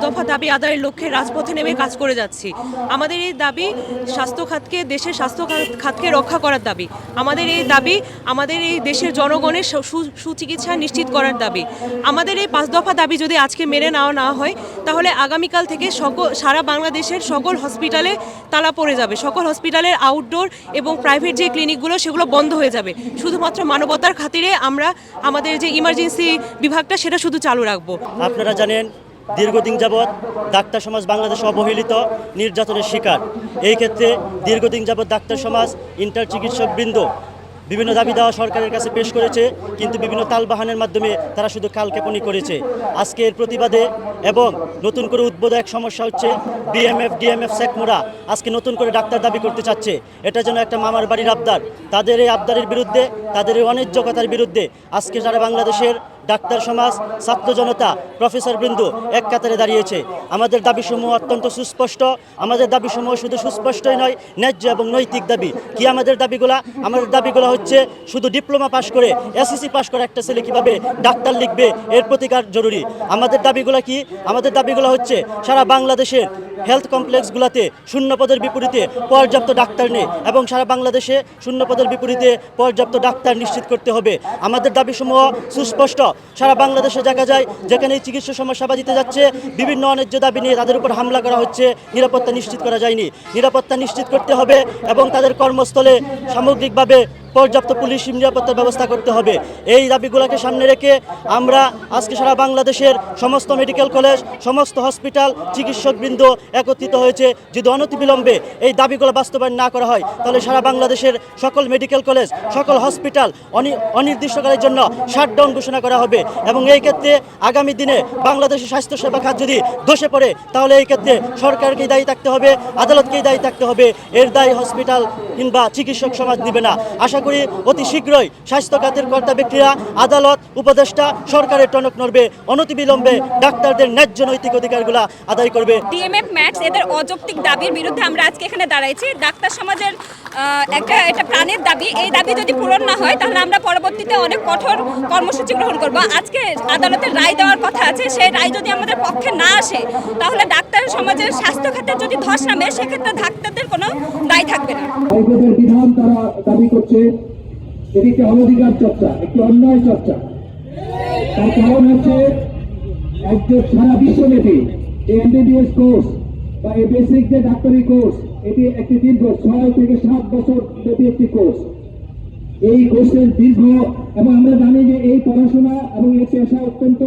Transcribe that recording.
দফা দাবি আদায়ের লক্ষ্যে রাজপথে নেমে কাজ করে যাচ্ছি। আমাদের এই দাবি স্বাস্থ্য খাতকে, দেশের স্বাস্থ্য খাতকে রক্ষা করার দাবি। আমাদের এই দাবি আমাদের এই দেশের জনগণের সুচিকিৎসা নিশ্চিত করার দাবি। আমাদের এই 5 দফা দাবি যদি আজকে মেনে নেওয়া না হয়, তাহলে আগামীকাল থেকে সারা বাংলাদেশের সকল হসপিটালে তালা পড়ে যাবে। সকল হসপিটালের আউটডোর এবং প্রাইভেট যে ক্লিনিকগুলো সেগুলো বন্ধ হয়ে যাবে। শুধুমাত্র মানবতার খাতিরে আমরা আমাদের যে ইমার্জেন্সি বিভাগটা সেটা শুধু চালু রাখবো। আপনারা জানেন, দীর্ঘদিন যাবৎ ডাক্তার সমাজ বাংলাদেশে অবহেলিত, নির্যাতনের শিকার। এই ক্ষেত্রে দীর্ঘদিন যাবৎ ডাক্তার সমাজ, ইন্টার চিকিৎসকবৃন্দ বিভিন্ন দাবি দেওয়া সরকারের কাছে পেশ করেছে, কিন্তু বিভিন্ন তালবাহানের মাধ্যমে তারা শুধু কালক্ষেপণই করেছে। আজকে এর প্রতিবাদে এবং নতুন করে উদ্বোধক সমস্যা হচ্ছে বিএমএফ, ডিএমএফ, সেকমোরা আজকে নতুন করে ডাক্তার দাবি করতে চাচ্ছে। এটা যেন একটা মামার বাড়ির আবদার। তাদের এই আবদারের বিরুদ্ধে, তাদের এই অন্যায্যকতার বিরুদ্ধে আজকে যারা বাংলাদেশের ডাক্তার সমাজ, ছাত্র জনতা, প্রফেসরবৃন্দ এক কাতারে দাঁড়িয়েছে। আমাদের দাবিসমূহ অত্যন্ত সুস্পষ্ট। আমাদের দাবিসমূহ শুধু সুস্পষ্টই নয়, ন্যায্য এবং নৈতিক দাবি। কি আমাদের দাবিগুলা? আমাদের দাবিগুলো হচ্ছে শুধু ডিপ্লোমা পাশ করে, এসএসসি পাশ করে একটা ছেলে কীভাবে ডাক্তার লিখবে, এর প্রতিকার জরুরি। আমাদের দাবিগুলো কি? আমাদের দাবিগুলো হচ্ছে সারা বাংলাদেশের হেলথ কমপ্লেক্সগুলোতে শূন্য পদের বিপরীতে পর্যাপ্ত ডাক্তার নেই এবং সারা বাংলাদেশে শূন্য পদের বিপরীতে পর্যাপ্ত ডাক্তার নিশ্চিত করতে হবে। আমাদের দাবিসমূহ সুস্পষ্ট। সারা বাংলাদেশে দেখা যায় যেখানে চিকিৎসা সমস্যা দিতে যাচ্ছে, বিভিন্ন অন্যায্য দাবি নিয়ে তাদের উপর হামলা করা হচ্ছে, নিরাপত্তা নিশ্চিত করা যায়নি। নিরাপত্তা নিশ্চিত করতে হবে এবং তাদের কর্মস্থলে সামগ্রিকভাবে পর্যাপ্ত পুলিশ নিরাপত্তার ব্যবস্থা করতে হবে। এই দাবিগুলোকে সামনে রেখে আমরা আজকে সারা বাংলাদেশের সমস্ত মেডিকেল কলেজ, সমস্ত হসপিটাল, চিকিৎসকবৃন্দ একত্রিত হয়েছে। যদি অনতিবিলম্বে এই দাবিগুলো বাস্তবায়ন না করা হয়, তাহলে সারা বাংলাদেশের সকল মেডিকেল কলেজ, সকল হসপিটাল অনির্দিষ্টকালের জন্য শাটডাউন ঘোষণা করা হবে। এবং এই ক্ষেত্রে আগামী দিনে বাংলাদেশের স্বাস্থ্যসেবা খাত যদি ধসে পড়ে, তাহলে এই ক্ষেত্রে সরকারকেই দায়ী থাকতে হবে, আদালতকেই দায়ী থাকতে হবে। এর দায়ী হসপিটাল কিংবা চিকিৎসক সমাজ নেবে না। আশা করি অতি শীঘ্রই স্বাস্থ্য খাতের কর্তা ব্যক্তিরা, আদালত, উপদেষ্টা, সরকারের টনক নড়বে, অনতিবিলম্বে ডাক্তারদের ন্যায্য নৈতিক অধিকারগুলো আদায় করবে। ডিএমএফ ম্যাক্স এদের অযৌক্তিক দাবির বিরুদ্ধে আমরা আজকে এখানে দাঁড়াইছি। ডাক্তার সমাজের এটা প্রাণের দাবি। এই দাবি যদি পূরণ না হয়, তাহলে আমরা পরবর্তীতে অনেক কঠোর কর্মসূচি গ্রহণ করব। আজকে আদালতের রায় দেওয়ার কথা আছে, সেই রায় যদি আমাদের পক্ষে না আসে, তাহলে ডাক্তার সমাজের স্বাস্থ্য খাতে যদি ধস নামে, সেক্ষেত্রে ডাক্তারদের কোনো দায় থাকবে না। হাইকোর্টের বিধান তারা দাবি করছে, এটি একটি অনধিকার চর্চা, একটি অন্যায় চর্চা। তার কারণ হচ্ছে একজন সারা বিশ্বব্যাপী এমবিবিএস কোর্স বা এই বেসিক যে ডাক্তারি কোর্স, এটি একটি দীর্ঘ 6 থেকে 7 বছর ব্যাপী একটি কোর্স। এই কোর্সের দীর্ঘ, এবং আমরা জানি যে এই পড়াশোনা এবং এই পেশা অত্যন্ত